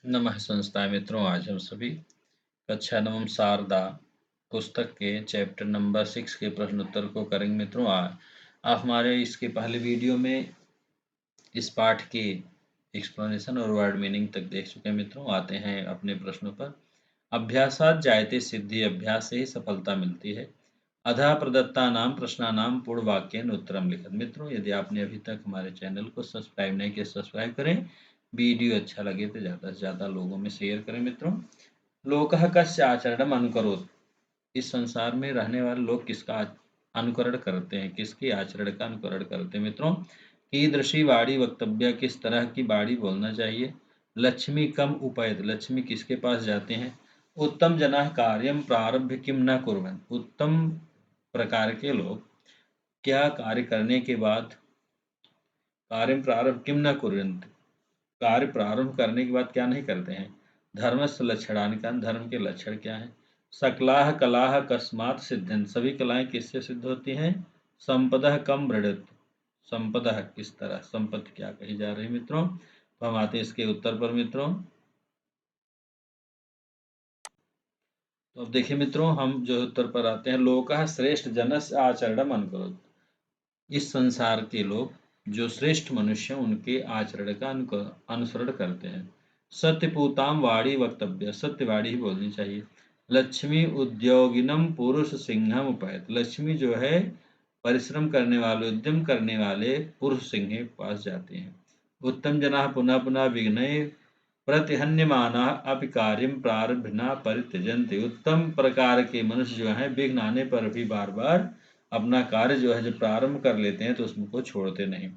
नमः संस्थाएं मित्रों, आज हम सभी कक्षा नवम शारदा पुस्तक के चैप्टर नंबर 6 के प्रश्न उत्तर को करेंगे मित्रों। आप हमारे इसके पहले वीडियो में इस पाठ के एक्सप्लेनेशन और वर्ड मीनिंग तक देख चुके हैं मित्रों। आते हैं अपने प्रश्नों पर। अभ्यासात जायते सिद्धि, अभ्यास से ही सफलता मिलती है। अधः प्रदत्तानां प्रश्नानां पूर्ण वाक्येन उत्तरम लिखत। मित्रों, यदि आपने अभी तक हमारे चैनल को सब्सक्राइब नहीं किया, सब्सक्राइब करें। वीडियो अच्छा लगे तो ज़्यादा से ज़्यादा लोगों में शेयर करें मित्रों। लोकः कस्य आचरणम अनुकरोत्। इस संसार में रहने वाले लोग किसका अनुकरण करते हैं, किसके आचरण का अनुकरण करते हैं मित्रों। कीदृशी वाणी वक्तव्य, किस तरह की वाणी बोलना चाहिए। लक्ष्मी कम उपैत, लक्ष्मी किसके पास जाते हैं। उत्तम जनाः कार्यं प्रारभ्य किम न कुर्वन्, उत्तम प्रकार के लोग क्या कार्य करने के बाद कार्य प्रारंभ किम न कुर्वन्ति, कार्य प्रारंभ करने के बाद क्या नहीं करते हैं। धर्मस्य लक्षणानि, धर्म के लक्षण क्या हैं। सकलाः कलाः कस्मात् सिद्ध्यन्ति, सभी कलाएं किससे सिद्ध होती हैं। संपदः कम वृणत्, संपदः किस तरह, संपत्ति क्या कही जा रही है मित्रों। तो हम आते हैं इसके उत्तर पर मित्रों। तो अब देखिए मित्रों, हम जो उत्तर पर आते हैं। लोकः श्रेष्ठ जनस्य आचरणम अनुकरोत्। इस संसार के लोग जो श्रेष्ठ मनुष्य हैं, उनके आचरण का अनुसरण करते हैं। सत्यपूताम वाणी वक्तव्य, सत्यवाणी ही बोलनी चाहिए। लक्ष्मी उद्योगिनम पुरुष सिंहम उपैत, लक्ष्मी जो है परिश्रम करने वाले, उद्यम करने वाले पुरुष सिंह के पास जाते हैं। उत्तम जना पुनः पुनः विघ्नय प्रतिहन्यमाना अपि कार्यम प्रारंभ न परित्यजन्ति, उत्तम प्रकार के मनुष्य जो हैं विघ्न आने पर भी बार बार अपना कार्य जो है जब प्रारंभ कर लेते हैं तो उसको छोड़ते नहीं।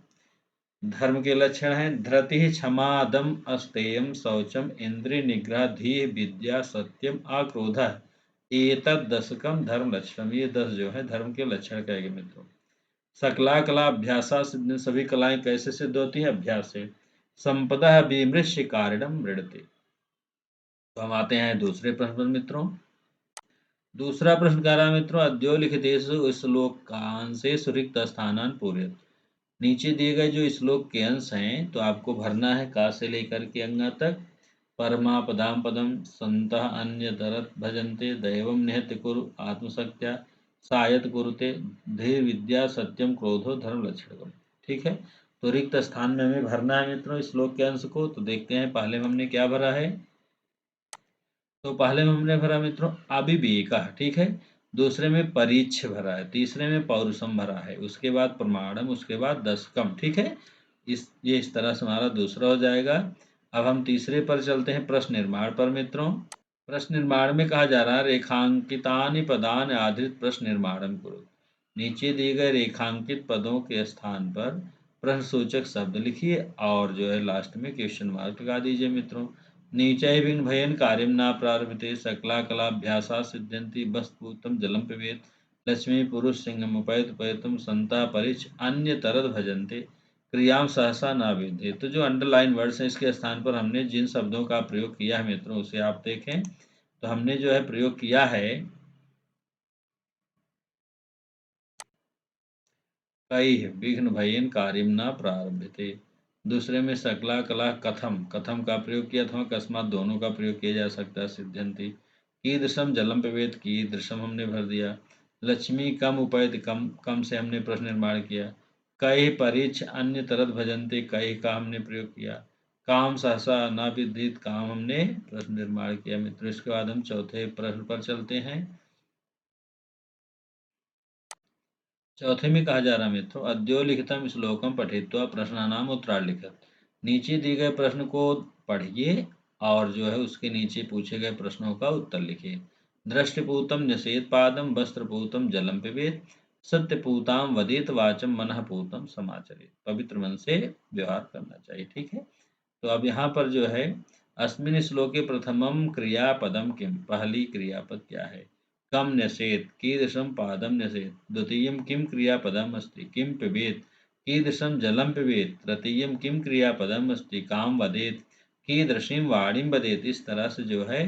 धर्म के लक्षण हैं। धृति, क्षमा, दम, अस्तेयम, शौचम, इंद्रिय निग्रह, धीः, विद्या, सत्यम, अक्रोध, एतद् दशकम धर्म लक्षणम। ये 10 जो है धर्म के लक्षण कहेंगे मित्रों। सकला कला अभ्यासा सिद्ध, सभी कलाएं कैसे सिद्ध होती हैं, अभ्यास से। संपदा विमृश्य कारणम मृडते। तो हम आते हैं दूसरे प्रश्न पर मित्रों। दूसरा प्रश्न कह रहा है मित्रों, अद्यो लिखितेषु श्लोकांशेषु रिक्त स्थानान् पूरयत। नीचे दिए गए जो श्लोक के अंश हैं तो आपको भरना है का से लेकर के अंगा तक। परमापदाम पदम संतः अन्य तरत भजन्ते, दैवम निहत्य कुरु आत्मशक्त्या सायत कुरुते, धीर विद्या सत्यम क्रोधो धर्म लक्षणम। ठीक है, तो रिक्त स्थान में हमें भरना है मित्रों श्लोक के अंश को। तो देखते हैं पहले में हमने क्या भरा है। तो पहले में हमने भरा मित्रों अविवेक, ठीक है। दूसरे में परीक्ष भरा है, तीसरे में पौरुषम भरा है, उसके बाद प्रमाणम, उसके बाद दशकम। ठीक है, इस तरह से हमारा दूसरा हो जाएगा। अब हम तीसरे पर चलते हैं, प्रश्न निर्माण पर मित्रों। प्रश्न निर्माण में कहा जा रहा है रेखांकितानि पदानि आधृत प्रश्न निर्माणम करो। नीचे दिए गए रेखांकित पदों के स्थान पर प्रश्न सूचक शब्द लिखिए और जो है लास्ट में क्वेश्चन मार्क लगा दीजिए मित्रों। नीचे भिन्न भयन कार्यम न प्रारभते, सकला कलाभ्यासा सिद्ध्यन्ति, वस्तुतम जलम पिबेत, लक्ष्मी पुरुष सिंहम उपैत उपैतम, संता परिच अन्य तरद भजन्ते, क्रियाम सहसा न विद्धि। तो जो अंडरलाइन वर्ड्स हैं इसके स्थान पर हमने जिन शब्दों का प्रयोग किया है मित्रों उसे आप देखें। तो हमने जो है प्रयोग किया है कई विघ्न भयन कार्यम न प्रारभते। दूसरे में सकला कला कथम, कथम का प्रयोग किया था, अकस्मात दोनों का प्रयोग किया जा सकता है। सिद्ध्यंति कीदृशम जलम पिबेत, कीदृशम हमने भर दिया। लक्ष्मी कम उपैत, कम कम से हमने प्रश्न निर्माण किया। कई परीक्ष अन्य तरत भजन्ते, कई का हमने प्रयोग किया। काम सहसा न विदित, काम हमने प्रश्न निर्माण किया मित्रों। इसके बाद हम चौथे प्रश्न पर चलते हैं। चौथे में कहा जा रहा मित्रों अद्यो लिखितम श्लोकम पठित्वा प्रश्नानाम उत्तर लिखत। नीचे दिए गए प्रश्न को पढ़िए और जो है उसके नीचे पूछे गए प्रश्नों का उत्तर लिखिए। दृष्टिपूतम न्यसेत पादम, वस्त्रपूतम जलम पिबेत, सत्यपूताम वदेत वाचम, मनःपूतम समाचरित। पवित्र मन से व्यवहार करना चाहिए। ठीक है, तो अब यहाँ पर जो है अस्मिन् श्लोके प्रथमम क्रियापदम किम, पहली क्रियापद क्या है। कम न्यसेत, कीदृशं पादं न्यसेत। द्वितीयं किं क्रियापदम् अस्ति, किं पिबेत। कीदृशं जलं पिबेत। तृतीयं किं क्रियापदम् अस्ति, कां वदेत। कीदृशीं वाणीं वदेत। इस तरह से जो है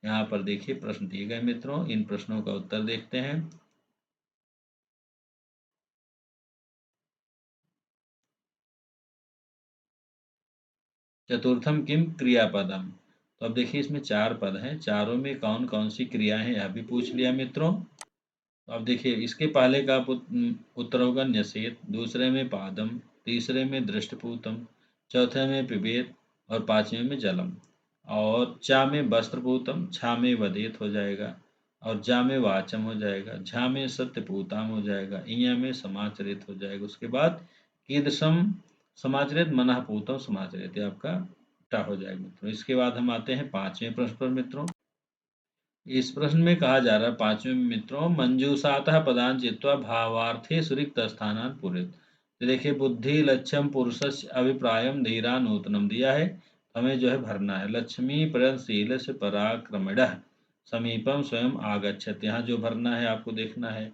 यहाँ पर देखिए प्रश्न दिए गए मित्रों, इन प्रश्नों का उत्तर देखते हैं। चतुर्थम किम क्रियापदम, तो अब देखिए इसमें 4 पद हैं, चारों में कौन कौन सी क्रियाएं हैं यह भी पूछ लिया मित्रों। तो अब देखिए इसके पहले का उत्तर होगा न्यसेत, दूसरे में पादम, तीसरे में दृष्टपूतम, चौथे में पिबेत और पांचवें में जलम। और चा में वस्त्रपूतम, छा में वदेत हो जाएगा, और जा में वाचम हो जाएगा, झा में सत्यपूताम हो जाएगा, इया में समाचरित हो जाएगा। उसके बाद कीदृशम समाचरित मनःपूतम समाचरित, ये आपका टा हो जाएगा मित्रों। इसके बाद हम आते हैं पांचवें प्रश्न पर मित्रों। इस प्रश्न में कहा जा रहा है पांचवें में मित्रों, मंजूषातः पदान चित्वा भावार्थे सुरिक्त स्थानान पूरित। तो देखिए बुद्धि लक्ष्यम पुरुषस्य अभिप्रायम धीरा नूतनम दिया है, हमें जो है भरना है। लक्ष्मी प्रयनशील से पराक्रमण समीपम स्वयं आगच्छत, यहाँ जो भरना है आपको देखना है।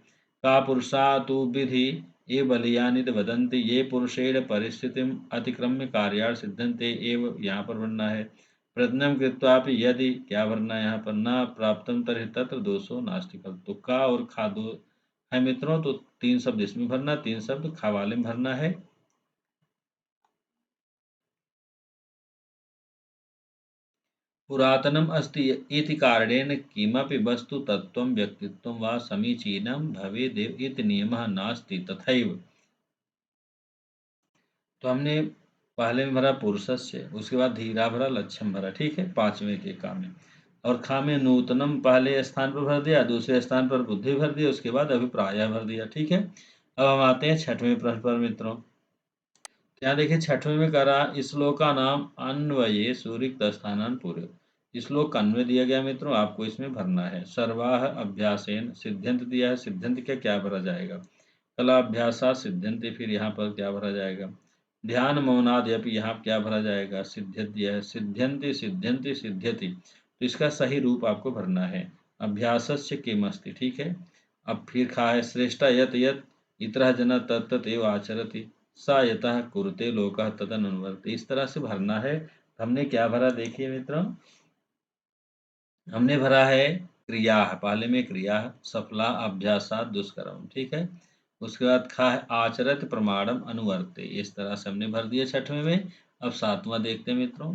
का पुरुषा तु विधि ये बलियानित वदंती, ये पुरुषेण परिस्थितिम अतिक्रम्य कार्यार्थ सिद्धन्ते, एव यहाँ पर भरना है। प्रयत्नं कृत्वापि यदि क्या भरना है यहाँ पर, न प्राप्तम तर्हि तत्र दोषो नास्ति। तो का और खा दो है मित्रों, तो 3 शब्द इसमें भरना, 3 शब्द खा वाले में भरना है। पुरातनम अस्ति इति कारणेन किमपि वस्तु तत्त्वं व्यक्तित्वं वा समीचीनं भवेदेव इति नियमः नास्ति तथैव। तो हमने पहले में भरा पुरुषस्य, उसके बाद धीरा भरा, लक्ष्यम भरा, ठीक है, पांचवें के का में। और खा में नूतनम पहले स्थान पर भर दिया, दूसरे स्थान पर बुद्धि भर दिया, उसके बाद अभिप्राय भर दिया, ठीक है। अब हम आते हैं छठवें प्रश्न पर मित्रों। यहाँ देखिए छठवें में करा श्लोक का नाम अन्वये सूरिक्त स्थानान पूरे। श्लोक का अन्वय दिया गया मित्रों, आपको इसमें भरना है। सर्वाह अभ्यासेन सिद्ध्यंत दिया है, सिद्ध्यंत क्या क्या भरा जाएगा। कला अभ्यासा सिद्ध्यंति, फिर यहाँ पर क्या भरा जाएगा। ध्यान मौनाद्यपि, यहाँ क्या भरा जाएगा। सिद्ध्यत दिया है, सिद्ध्यंति सिद्ध्यंति सिद्ध्यति, तो इसका सही रूप आपको भरना है। अभ्यासस्य किमस्ति, ठीक है। अब फिर खा है श्रेष्ठा यत यत इतरः जना तत्तत एव आचरति, सा यतः कुरुते लोकः तदनुवर्ति, इस तरह से भरना है। हमने क्या भरा देखिए मित्रों, हमने भरा है क्रिया, पहले में क्रिया सफला अभ्यासा दुष्कर्म, ठीक है। उसके बाद खा है आचरत प्रमाणम अनुवर्ते, इस तरह से हमने भर दिया छठवें में। अब सातवां देखते हैं मित्रों।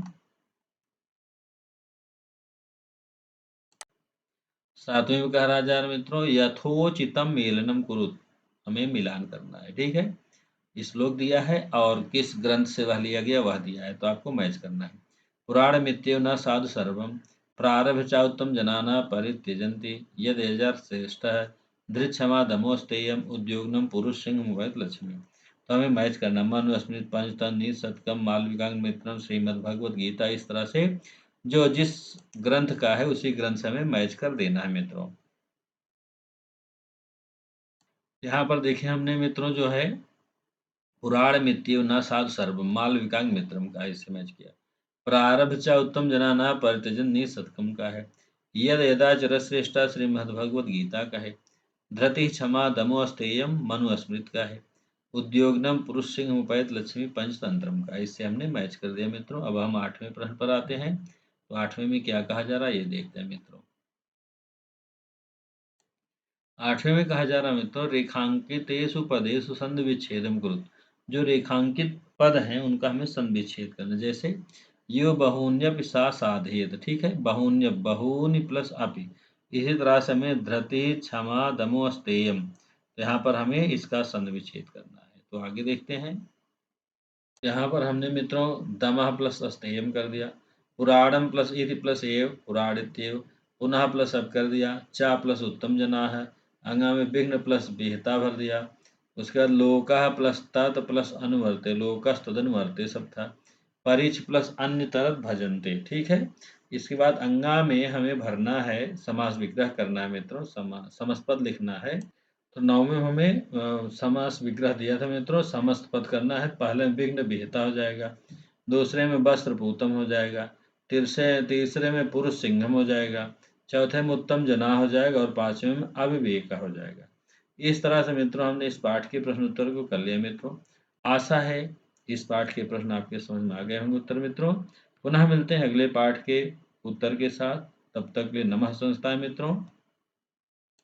सातवें में कह रहा जा रहा मित्रों, यथोचितम मेलनम कुरुत, हमें मिलान करना है, ठीक है। श्लोक दिया है और किस ग्रंथ से वह लिया गया वह दिया है, तो आपको मैच करना है। पुराण मित्यो न साधु सर्वम प्रारभ चा उत्तम जनाना परित्यजन्ति यद यजर श्रेष्ठ धृत क्षमा दमोस्तेयम उद्योगनम पुरुष सिंह मुवैत लक्ष्मी। तो हमें मैच करना मनु स्मृत पंचतन नीत सतकम मालविकांग मित्रम श्रीमद् भगवद गीता, इस तरह से जो जिस ग्रंथ का है उसी ग्रंथ से हमें मैच कर देना है मित्रों। यहाँ पर देखिए हमने मित्रों जो है पुराण मित्यो न साधु सर्वम मालविकांग मित्रम का इससे मैच किया। प्रारब्ध च उत्तम जना न परित्यजन नि सत्कम का है। यद यदाचर श्रेष्ठा श्रीमद्भगवद गीता का है। धृति क्षमा दमो अस्तेयम मनु स्मृत का है। उद्योगनम पुरुष सिंह मुपैत लक्ष्मी पंचतंत्रम का, इससे हमने मैच कर दिया मित्रों। अब हम आठवें प्रश्न पर आते हैं। तो आठवें में क्या कहा जा रहा है ये देखते हैं मित्रों। आठवें में कहा जा रहा है मित्रों, रेखांकितेषु पदेषु संधि विच्छेदम कुरुत। जो रेखांकित पद हैं उनका हमें संधि विच्छेद करना। जैसे यो बहुन्यपि सा साधयेत, ठीक है, बहुन्य बहुनि प्लस अपि। इसी तरह से हमें धृति क्षमा दमो अस्तेयम, तो यहाँ पर हमें इसका संधि विच्छेद करना है। तो आगे देखते हैं। यहाँ पर हमने मित्रों दमः प्लस अस्तेयम कर दिया, पुराणम प्लस इति प्लस एव पुराणित्येव, पुनः प्लस अब कर दिया, चा प्लस उत्तम जना है, अंगा में विघ्न प्लस विहिता भर दिया। उसके बाद लोका प्लस तत् प्लस अनुवर्ते, लोकस तदनुवर्ते सब था। परिच प्लस अन्य तरत भजनते, ठीक है। इसके बाद अंगा में हमें भरना है, समास विग्रह करना है मित्रों, समस्त पद लिखना है। तो 9 में हमें समास विग्रह दिया था मित्रों, समस्त पद करना है। पहले में विघ्न विहिता हो जाएगा, दूसरे में वस्त्र पूतम हो जाएगा, तीसरे में पुरुष सिंघम हो जाएगा, चौथे में उत्तम जना हो जाएगा और पांचवें में अविवेका हो जाएगा। इस तरह से मित्रों हमने इस पाठ के प्रश्न उत्तर को कर लिया मित्रों। आशा है इस पाठ के प्रश्न आपके समझ में आ गए होंगे उत्तर मित्रों। पुनः मिलते हैं अगले पाठ के उत्तर के साथ, तब तक के लिए नमः संस्ताय मित्रों।